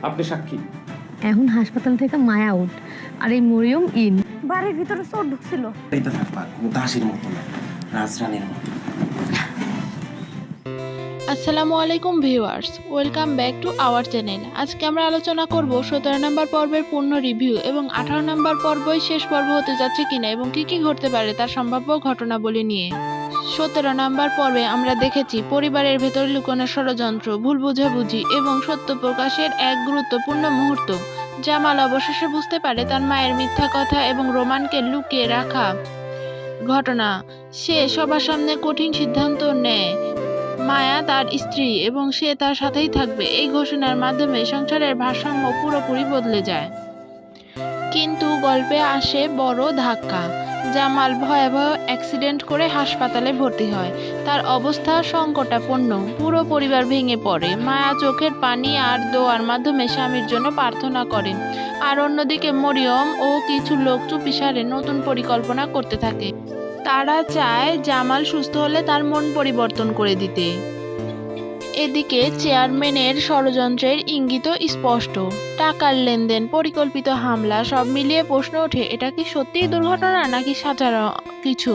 আপনি সাক্ষী। এখন হাসপাতাল থেকে মায়া আউট আর এই মরিয়ম ইন। বাড়ির ভিতরে চোর ঢুকছিল। এইটা থাকবা কোনো দাসের মতো না, রাজরানীর মতো। আসসালামু আলাইকুম viewers, welcome back to our channel. আজকে আমরা আলোচনা করব 17 নম্বর পর্বের পূর্ণ রিভিউ এবং 18 নম্বর পর্বই শেষ পর্ব হতে যাচ্ছে কিনা এবং কি কি ঘটতে পারে তার সম্ভাব্য ঘটনাবলী নিয়ে। 17 নম্বর পর্বে আমরা দেখেছি পরিবারের ভেতরে লুকানো ষড়যন্ত্র, ভুল বোঝাবুঝি এবং সত্য প্রকাশের এক গুরুত্বপূর্ণ মুহূর্ত। জামাল অবশেষে বুঝতে পারে তার মায়ের মিথ্যা কথা এবং রোমানকে লুকিয়ে রাখা ঘটনা। সে সবার সামনে কঠিন সিদ্ধান্ত নেয়, মায়া তার স্ত্রী এবং সে তার সাথেই থাকবে। এই ঘোষণার মাধ্যমে সংসারের ভারসাম্য পুরোপুরি বদলে যায়। কিন্তু গল্পে আসে বড় ধাক্কা। জামাল ভয়াবহ অ্যাক্সিডেন্ট করে হাসপাতালে ভর্তি হয়। তার অবস্থা সংকটাপন্ন, পুরো পরিবার ভেঙে পড়ে। মায়া চোখের পানি আর দোয়ার মাধ্যমে স্বামীর জন্য প্রার্থনা করে। আর অন্যদিকে মরিয়ম ও কিছু লোক চুপিসারে নতুন পরিকল্পনা করতে থাকে। তারা চায় জামাল সুস্থ হলে তার মন পরিবর্তন করে দিতে। এদিকে চেয়ারম্যানের ষড়যন্ত্রের ইঙ্গিতও স্পষ্ট। টাকার লেনদেন, পরিকল্পিত হামলা, সব মিলিয়ে প্রশ্ন ওঠে, এটা কি সত্যিই দুর্ঘটনা নাকি সাজানো কিছু।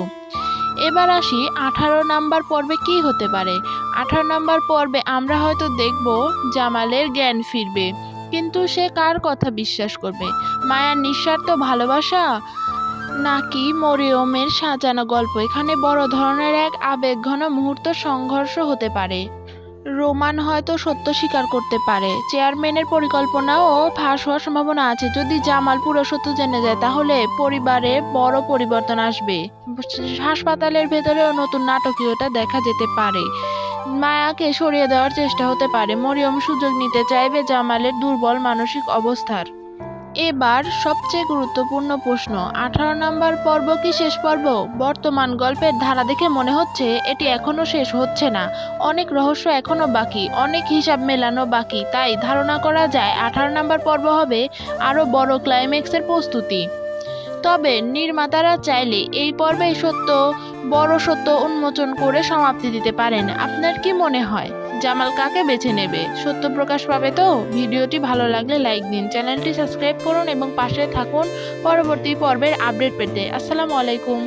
এবার আসি 18 নাম্বার পর্বে কি হতে পারে। 18 নাম্বার পর্বে আমরা হয়তো দেখব জামালের জ্ঞান ফিরবে, কিন্তু সে কার কথা বিশ্বাস করবে? মায়ার নিঃস্বার্থ ভালোবাসা নাকি মরিয়মের সাজানো গল্প? এখানে বড় ধরনের এক আবেগঘন মুহূর্ত সংঘর্ষ হতে পারে। রোমান হয়তো সত্য স্বীকার করতে পারে। চেয়ারম্যানের পরিকল্পনাও ফাঁস হওয়ার সম্ভাবনা আছে। যদি জামাল পুরো সত্য জেনে যায় তাহলে পরিবারে বড় পরিবর্তন আসবে। হাসপাতালের ভেতরেও নতুন নাটকীয়তা দেখা যেতে পারে। মায়াকে সরিয়ে দেওয়ার চেষ্টা হতে পারে। মরিয়ম সুযোগ নিতে চাইবে জামালের দুর্বল মানসিক অবস্থার। এবার সবচেয়ে গুরুত্বপূর্ণ প্রশ্ন, 18 নম্বর পর্ব কি শেষ পর্ব? বর্তমান গল্পের ধারা দেখে মনে হচ্ছে এটি এখনো শেষ হচ্ছে না। অনেক রহস্য এখনো বাকি, অনেক হিসাব মেলানো বাকি। তাই ধারণা করা যায় 18 নম্বর পর্ব হবে আরো বড় ক্লাইম্যাক্সের প্রস্তুতি। তবে নির্মাতারা চাইলে এই পর্বে বড় সত্য উন্মোচন করে সমাপ্তি দিতে পারেন। আপনার কি মনে হয় জামাল কাকে বেছে নেবে? সত্য প্রকাশ পাবে তো? ভিডিওটি ভালো লাগলে লাইক দিন, চ্যানেলটি সাবস্ক্রাইব করুন এবং পাশে থাকুন পরবর্তী পর্বের আপডেট পেতে। আসসালামু আলাইকুম।